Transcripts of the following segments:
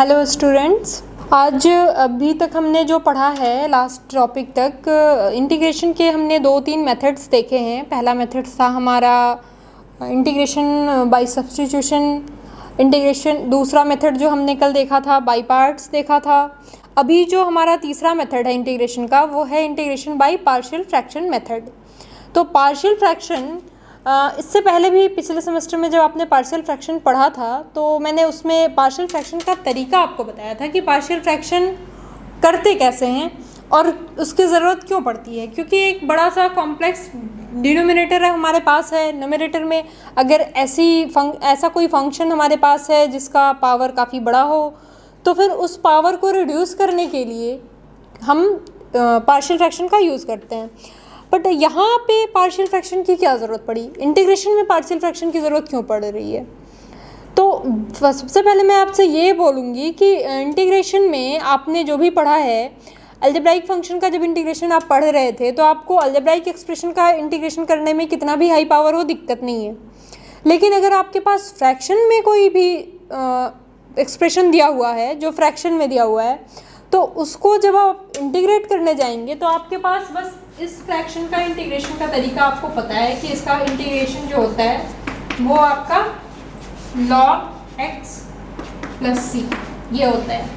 Hello students, आज अभी तक हमने जो पढ़ा है लास्ट टॉपिक तक इंटीग्रेशन के हमने 2-3 मेथड्स देखे हैं। पहला मेथड था हमारा इंटीग्रेशन बाय सब्स्टिट्यूशन इंटीग्रेशन। दूसरा मेथड जो हमने कल देखा था बाय पार्ट्स देखा था। अभी जो हमारा तीसरा मेथड है इंटीग्रेशन का वो है integration by partial fraction method. तो पार्शियल फ्रैक्शन इससे पहले भी पिछले सेमेस्टर में जब आपने पार्शियल फ्रैक्शन पढ़ा था तो मैंने उसमें पार्शियल फ्रैक्शन का तरीका आपको बताया था कि पार्शियल फ्रैक्शन करते कैसे हैं और उसकी ज़रूरत क्यों पड़ती है। क्योंकि एक बड़ा सा कॉम्प्लेक्स डिनोमिनेटर हमारे पास है, न्यूमरेटर में अगर ऐसा कोई फंक्शन हमारे पास है जिसका पावर काफ़ी बड़ा हो तो फिर उस पावर को रिड्यूस करने के लिए हम पार्शियल फ्रैक्शन का यूज़ करते हैं। बट यहाँ पे पार्शियल फ्रैक्शन की क्या ज़रूरत पड़ी, इंटीग्रेशन में पार्शियल फ्रैक्शन की ज़रूरत क्यों पड़ रही है। तो सबसे पहले मैं आपसे ये बोलूँगी कि इंटीग्रेशन में आपने जो भी पढ़ा है अलजेब्राइक फंक्शन का, जब इंटीग्रेशन आप पढ़ रहे थे तो आपको अलजेब्राइक एक्सप्रेशन का इंटीग्रेशन करने में कितना भी हाई पावर हो दिक्कत नहीं है। लेकिन अगर आपके पास फ्रैक्शन में कोई भी एक्सप्रेशन दिया हुआ है जो फ्रैक्शन में दिया हुआ है तो उसको जब आप इंटीग्रेट करने जाएंगे तो आपके पास बस इस फ्रैक्शन का इंटीग्रेशन का तरीका आपको पता है कि इसका इंटीग्रेशन जो होता है वो आपका log x प्लस सी ये होता है।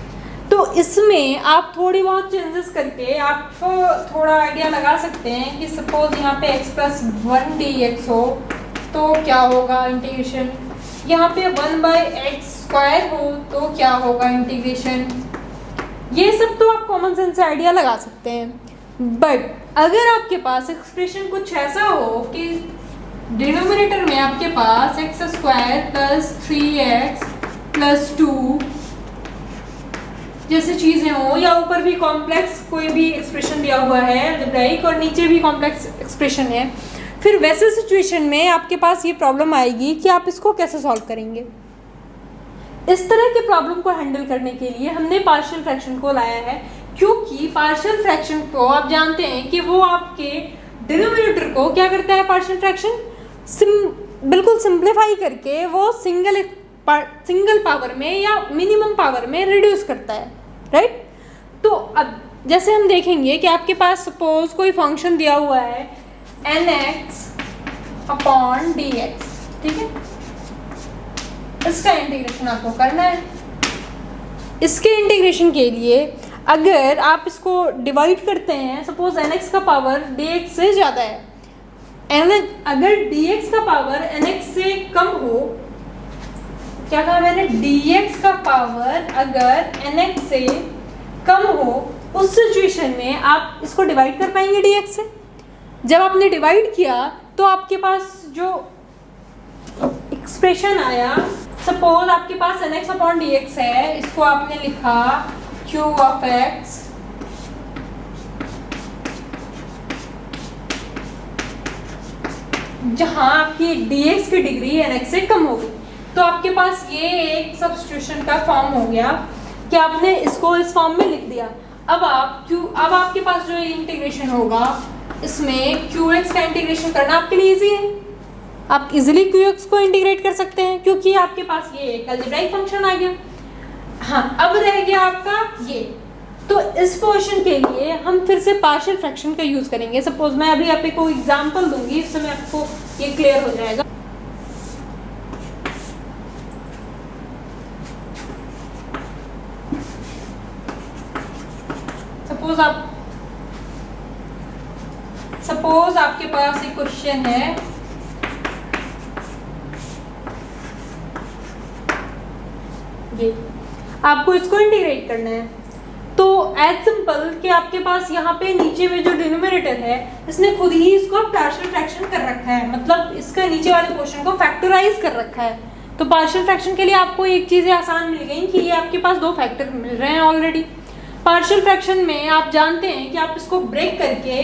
तो इसमें आप थोड़ी बहुत चेंजेस करके आप थोड़ा आइडिया लगा सकते हैं कि सपोज यहाँ पे x प्लस 1 dx हो तो क्या होगा इंटीग्रेशन, यहाँ पे 1/x स्क्वायर हो तो क्या होगा इंटीग्रेशन। ये सब तो आप कॉमन सेंस से आइडिया लगा सकते हैं। बट अगर आपके पास एक्सप्रेशन कुछ ऐसा हो कि डिनोमिनेटर में आपके पास x square plus 3x plus 2 जैसे चीज़ें हो या ऊपर भी कॉम्प्लेक्स कोई भी एक्सप्रेशन दिया हुआ है अलजेब्राइक और नीचे भी कॉम्प्लेक्स एक्सप्रेशन है, फिर वैसे सिचुएशन में आपके पास ये प्रॉब्लम आएगी कि आप इसको कैसे सॉल्व करेंगे। इस तरह के प्रॉब्लम को हैंडल करने के लिए हमने पार्शियल फ्रैक्शन को लाया है, क्योंकि पार्शियल फ्रैक्शन को आप जानते हैं कि वो आपके डिनोमिनेटर को क्या करता है, पार्शियल फ्रैक्शन बिल्कुल सिंप्लीफाई करके वो सिंगल पावर में या मिनिमम पावर में रिड्यूस करता है, राइट। तो अब जैसे हम देखेंगे कि आपके पास सपोज कोई फंक्शन दिया हुआ है nx/dx, ठीक है, इसका इंटीग्रेशन आपको करना है। इसके इंटीग्रेशन के लिए अगर आप इसको डिवाइड करते हैं, सपोज nx का पावर dx से ज़्यादा है, अगर dx का पावर nx से कम हो, क्या कहा मैंने, dx का पावर अगर nx से कम हो उस सिचुएशन में आप इसको डिवाइड कर पाएंगे dx से। जब आपने डिवाइड किया तो आपके पास जो एक्सप्रेशन आया, सपोज आपके पास nx/dx है, इसको आपने लिखा q ऑफ x जहां आपकी dx की डिग्री nx से कम होगी। तो आपके पास ये एक सब्स्टिट्यूशन का फॉर्म हो गया कि आपने इसको इस फॉर्म में लिख दिया। अब आपके पास जो इंटीग्रेशन होगा इसमें qx का इंटीग्रेशन करना आपके लिए इजी है। आप इजीली qx को इंटीग्रेट कर सकते हैं क्योंकि आपके पास ये एक अलजेब्राइक फंक्शन आ गया। हाँ, अब रह गया आपका ये। तो इस पोर्शन के लिए हम फिर से पार्शियल फ्रैक्शन का यूज करेंगे। सपोज मैं अभी आपको एग्जांपल दूंगी, इससे मैं आपको ये क्लियर हो जाएगा। सपोज आपके पास एक क्वेश्चन है, ये आपको इसको इंटीग्रेट करना है। तो एज सिंपल कि आपके पास यहाँ पे नीचे में जो डिनोमिनेटर है इसने खुद ही इसको पार्शियल फ्रैक्शन कर रखा है, मतलब इसका नीचे वाले पोर्शन को फैक्टराइज कर रखा है। तो पार्शियल फ्रैक्शन के लिए आपको एक चीज़ें आसान मिल गई कि ये आपके पास 2 फैक्टर मिल रहे हैं ऑलरेडी। पार्शियल फ्रैक्शन में आप जानते हैं कि आप इसको ब्रेक करके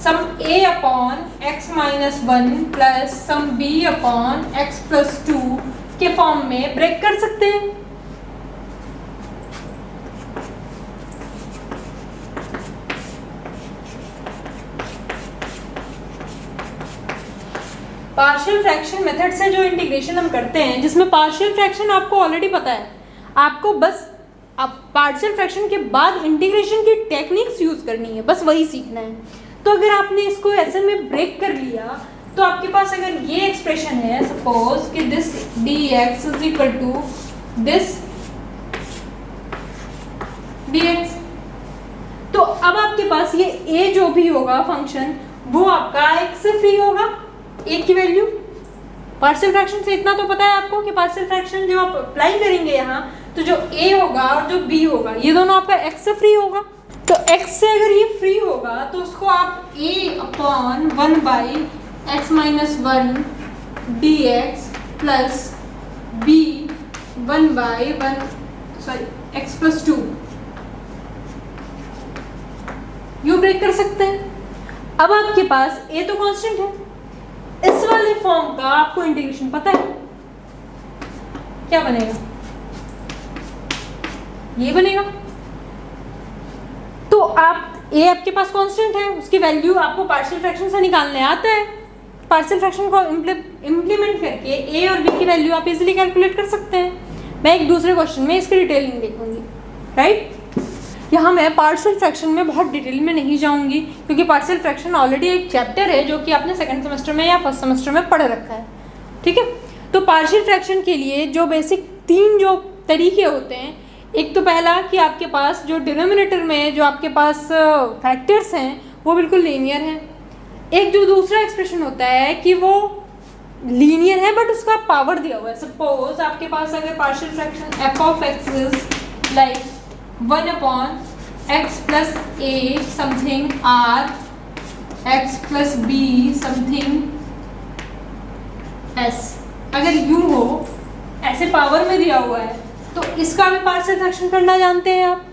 सम a/x-1 प्लस सम b/x+2 के फॉर्म में ब्रेक कर सकते हैं। पार्शियल फ्रैक्शन मेथड से जो इंटीग्रेशन हम करते हैं, जिसमें पार्शियल फ्रैक्शन आपको ऑलरेडी पता है, आपको बस अब पार्शियल फ्रैक्शन के बाद इंटीग्रेशन की टेक्निक्स यूज़ करनी है, बस वही सीखना है। तो अगर आपने इसको ऐसे में ब्रेक कर लिया तो आपके पास अगर ये एक्सप्रेशन है, सपोज कि this dx is equal to this dx, तो अब आपके पास ये a जो भी होगा फंक्शन वो आपका x से फ्री होगा, a की वैल्यू। पार्शियल फ्रैक्शन से इतना तो पता है आपको कि पार्शियल फ्रैक्शन जब आप अप्लाई करेंगे यहाँ तो जो a होगा और जो b होगा ये दोनों आपका x से फ्री होगा। तो x से अगर ये फ्री होगा तो उसको आप a upon 1 by x minus 1 dx plus b 1 by x plus 2 you break कर सकते हैं। अब आपके पास a तो कांस्टेंट है, इस वाले फॉर्म का आपको इंटीग्रेशन पता है क्या बनेगा, ये बनेगा। तो आप a आपके पास कांस्टेंट है, उसकी वैल्यू आपको पार्शियल फ्रैक्शन से निकालने आता है। पार्शियल फ्रैक्शन को इम्प्लीमेंट करके a और b की वैल्यू आप इजीली कैलकुलेट कर सकते हैं। मैं एक दूसरे क्वेश्चन में इसकी डिटेलिंग देखूंगी, राइट। यहाँ मैं पार्शियल फ्रैक्शन में बहुत डिटेल में नहीं जाऊंगी क्योंकि पार्शियल फ्रैक्शन ऑलरेडी एक चैप्टर है जो कि आपने सेकंड सेमेस्टर में या फर्स्ट सेमेस्टर में पढ़ रखा है, ठीक है। तो पार्शियल फ्रैक्शन के लिए जो बेसिक 3 जो तरीके होते हैं, एक तो पहला कि आपके पास जो डिनोमिनेटर में जो आपके पास फैक्टर्स हैं वो बिल्कुल लीनियर हैं। एक जो दूसरा एक्सप्रेशन होता है कि वो लीनियर है बट उसका पावर दिया हुआ है। सपोज आपके पास अगर partial fraction f of x is like 1 upon x plus a something or x plus b something s, अगर यू हो ऐसे पावर में दिया हुआ है तो इसका भी पार्शियल फ्रैक्शन करना जानते हैं आप।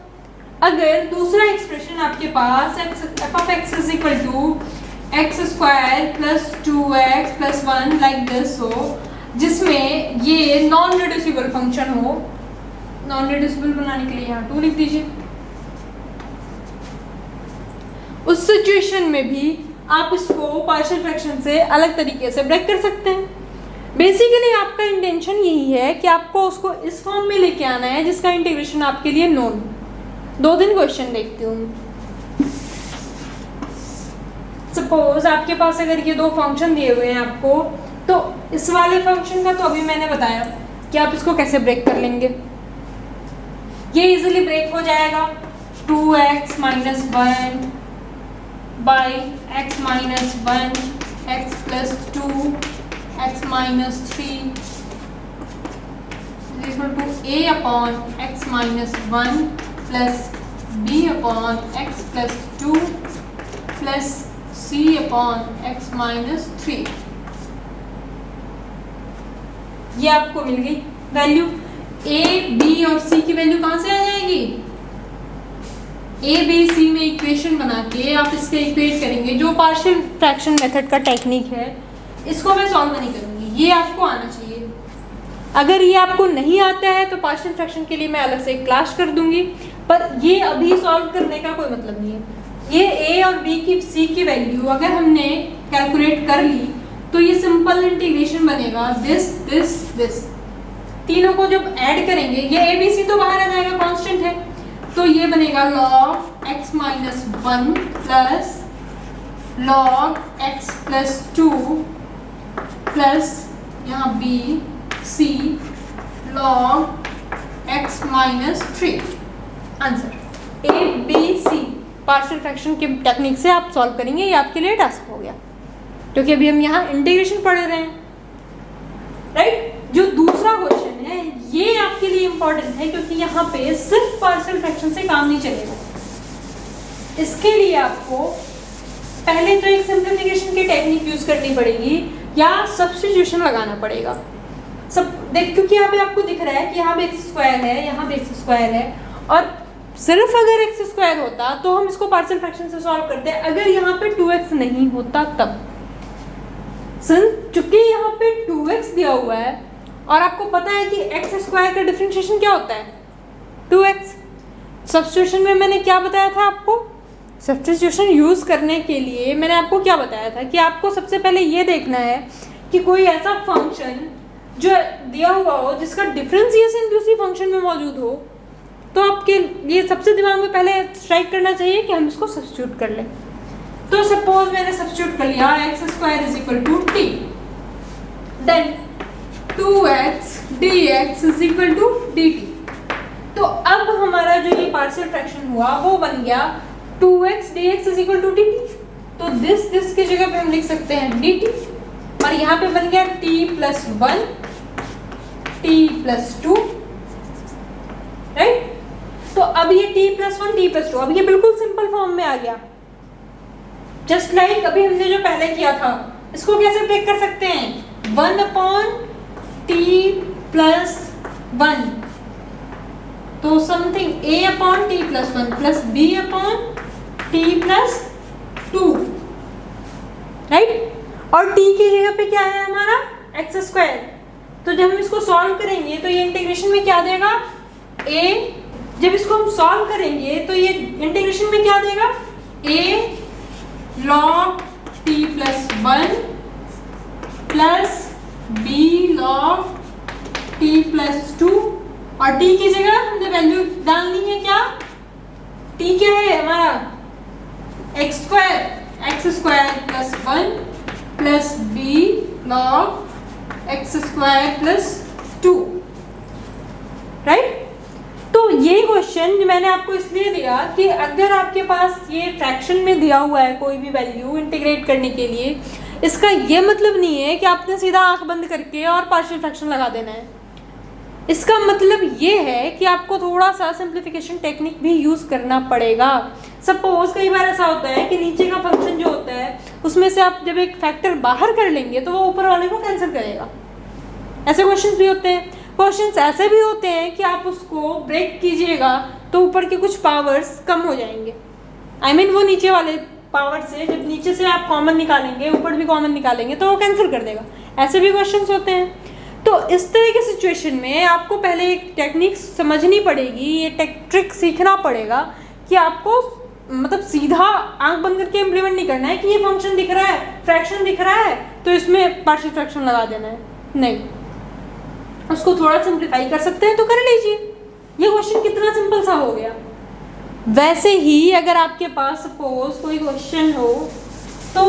अगर दूसरा एक्सप्रेशन आपके पास f of x is equal to x square plus 2x plus 1 like this हो, जिसमें ये नॉन रिड्यूसिबल फंक्शन हो, नॉन रिड्यूसिबल बनाने के लिए यहाँ 2 लिख दीजिए, उस सिचुएशन में भी आप इसको पार्शियल फ्रैक्शन से अलग तरीके से ब्रेक कर सकते हैं। बेसिकली आपका इंटेंशन यही है कि आपको उसको इस फॉर्म में लेके आना है जिसका इंटीग्रेशन आपके लिए नोन। 2-3 क्वेश्चन देखती हूँ। सपोज आपके पास अगर ये 2 फंक्शन दिए हुए हैं आपको, तो इस वाले फंक्शन का तो अभी मैंने बताया कि आप इसको कैसे ब्रेक कर लेंगे। ये इजीली ब्रेक हो जाएगा 2x minus 1 by x minus 1 x plus 2 x minus 3 equal to a upon x minus 1 plus b upon x plus 2 plus c upon x minus 3। ये आपको मिल गई वैल्यू। a, b और c की value कहाँ से आ जाएगी? a, b, c में इक्वेशन बना के आप इसके इक्वेट करेंगे। जो पार्शियल फ्रैक्शन मेथड का टेक्निक है इसको मैं सॉल्व नहीं करूँगी, ये आपको आना चाहिए। अगर ये आपको नहीं आता है तो पार्शियल फ्रैक्शन के लिए मैं अलग से एक क्लास कर दूंगी, पर ये अभी सॉल्व करने का कोई मतलब नहीं है। ये a और b की c की वैल्यू अगर हमने कैलकुलेट कर ली तो ये सिंपल इंटीग्रेशन बनेगा दिस दिस दिस। तीनों को जब ऐड करेंगे ये a b c तो बाहर आ जाएगा, कांस्टेंट है, तो ये बनेगा log x minus 1 plus log x plus 2 plus यहाँ b c log x minus 3। Answer a b c partial fraction के टेक्निक से आप सॉल्व करेंगे। ये आपके लिए टास्क हो गया क्योंकि अभी हम यहाँ इंटीग्रेशन पढ़ रहे हैं, राइट। जो दूसरा क्वेश्चन है ये आपके लिए इंपॉर्टेंट है क्योंकि यहाँ पे सिर्फ पार्शियल फ्रैक्शन से काम नहीं चलेगा। इसके लिए आपको पहले तो एक सिंप्लीफिकेशन की टेक्निक यूज करनी पड़ेगी या सब्स्टिट्यूशन लगाना पड़ेगा। सब देख, क्योंकि यहाँ पे आपको दिख रहा है कि यहाँ पे एक्स स्क्वायर है, यहाँ पे एक्स स्क्वायर है, और सिर्फ अगर एक्स स्क्वायर होता तो हम इसको पार्शियल फ्रैक्शन से सॉल्व करते हैं। अगर यहाँ पे 2x नहीं होता तब, चूंकि यहाँ पे 2x दिया हुआ है और आपको पता है कि एक्स स्क्वायर का डिफरेंशिएशन क्या होता है 2x। सब्स्टिट्यूशन में मैंने क्या बताया था आपको? सब्स्टिट्यूशन यूज़ करने के लिए मैंने आपको क्या बताया था कि आपको सबसे पहले ये देखना है कि कोई ऐसा फंक्शन जो दिया हुआ हो जिसका डिफरेंशिएशन भी उसी फंक्शन में मौजूद हो, तो आप आपके ये सबसे दिमाग में पहले स्ट्राइक करना चाहिए कि हम इसको सब्स्टिट्यूट कर लें। तो सपोज मैंने सब्स्टिट्यूट कर लिया x² is equal to T, then 2x dx is equal to dt। तो अब हमारा जो ये पार्शियल फ्रैक्शन हुआ वो बन गया 2x dx is equal to dt। तो दिस की जगह पे हम लिख सकते हैं dt, और यहाँ पे बन गया t+1 t+2, राइट। तो अब ये t+1 t+2 अब ये बिल्कुल सिंपल फॉर्म में आ गया, जस्ट लाइक अभी हमने जो पहले किया था। इसको कैसे ब्रेक कर सकते हैं, 1/t+1, तो something a/t+1 plus b/t+2, right. और t की जगह पे क्या है हमारा x²। तो जब हम इसको सॉल्व करेंगे तो ये इंटीग्रेशन में क्या देगा, a, जब इसको हम सॉल्व करेंगे तो ये इंटीग्रेशन में क्या देगा, a log t+1 plus b log t+2, और t की जगह हमने वैल्यू डालनी है क्या, t क्या है हमारा x² plus 1 plus b log x² + 2, right. तो ये क्वेश्चन मैंने आपको इसलिए दिया कि अगर आपके पास ये फ्रैक्शन में दिया हुआ है कोई भी वैल्यू इंटीग्रेट करने के लिए, इसका ये मतलब नहीं है कि आपने सीधा आंख बंद करके और पार्शियल फ्रैक्शन लगा देना है। इसका मतलब ये है कि आपको थोड़ा सा सिंप्लीफिकेशन टेक्निक भी यूज़ करना पड़ेगा। सपोज कई बार ऐसा होता है कि नीचे का फंक्शन जो होता है उसमें से आप जब एक फैक्टर बाहर कर लेंगे तो वो ऊपर वाले को कैंसिल करेगा। ऐसे क्वेश्चंस भी होते हैं। क्वेश्चंस ऐसे भी होते हैं कि आप उसको ब्रेक कीजिएगा तो ऊपर के कुछ पावर्स कम हो जाएंगे। I mean वो नीचे वाले पावर से जब नीचे से आप कॉमन निकालेंगे ऊपर भी कॉमन निकालेंगे तो वो कैंसिल कर देगा। ऐसे भी क्वेश्चंस होते हैं। तो इस तरह की सिचुएशन में आपको पहले एक टेक्निक समझनी पड़ेगी, ये ट्रिक सीखना पड़ेगा कि आपको मतलब सीधा आंख बंद करके इम्प्लीमेंट नहीं करना है कि ये फंक्शन दिख रहा है, फ्रैक्शन दिख रहा है तो इसमें पार्शियल फ्रैक्शन लगा देना है। नहीं, उसको थोड़ा सिंप्लीफाई कर सकते हैं तो कर लीजिए। ये क्वेश्चन कितना सिंपल सा हो गया। वैसे ही अगर आपके पास सपोज कोई क्वेश्चन हो तो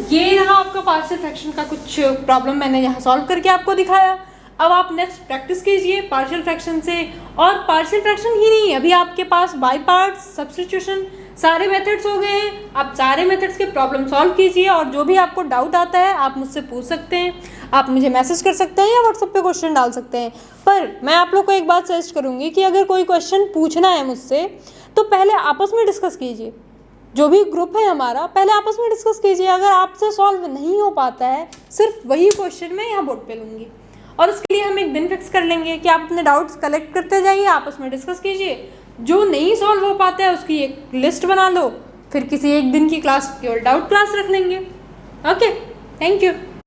ये रहा आपका पार्शियल फ्रैक्शन का कुछ प्रॉब्लम मैंने यहाँ सॉल्व करके आपको दिखाया। अब आप नेक्स्ट प्रैक्टिस कीजिए पार्शियल फ्रैक्शन से। और पार्शियल फ्रैक्शन ही नहीं, अभी आपके पास बाय पार्ट्स, सब्स्टिट्यूशन, सारे मेथड्स हो गए हैं। आप सारे मेथड्स के प्रॉब्लम सॉल्व कीजिए और जो भी आपको डाउट आता है आप मुझसे पूछ सकते हैं, आप मुझे मैसेज कर सकते हैं या व्हाट्सएप पे क्वेश्चन डाल सकते हैं। पर मैं आप लोग को एक बात सजेस्ट करूँगी कि अगर कोई क्वेश्चन पूछना है मुझसे तो पहले आपस में डिस्कस कीजिए। जो भी ग्रुप है हमारा पहले आपस में डिस्कस कीजिए। अगर आपसे सॉल्व नहीं हो पाता है सिर्फ वही क्वेश्चन मैं यहाँ बोर्ड पे लूँगी और उसके लिए हम एक दिन फिक्स कर लेंगे कि आप अपने डाउट्स कलेक्ट करते जाइए, आपस में डिस्कस कीजिए। जो नहीं सॉल्व हो पाता है उसकी एक लिस्ट बना लो, फिर किसी एक दिन की क्लास केवल डाउट क्लास रख लेंगे। Okay, thank you.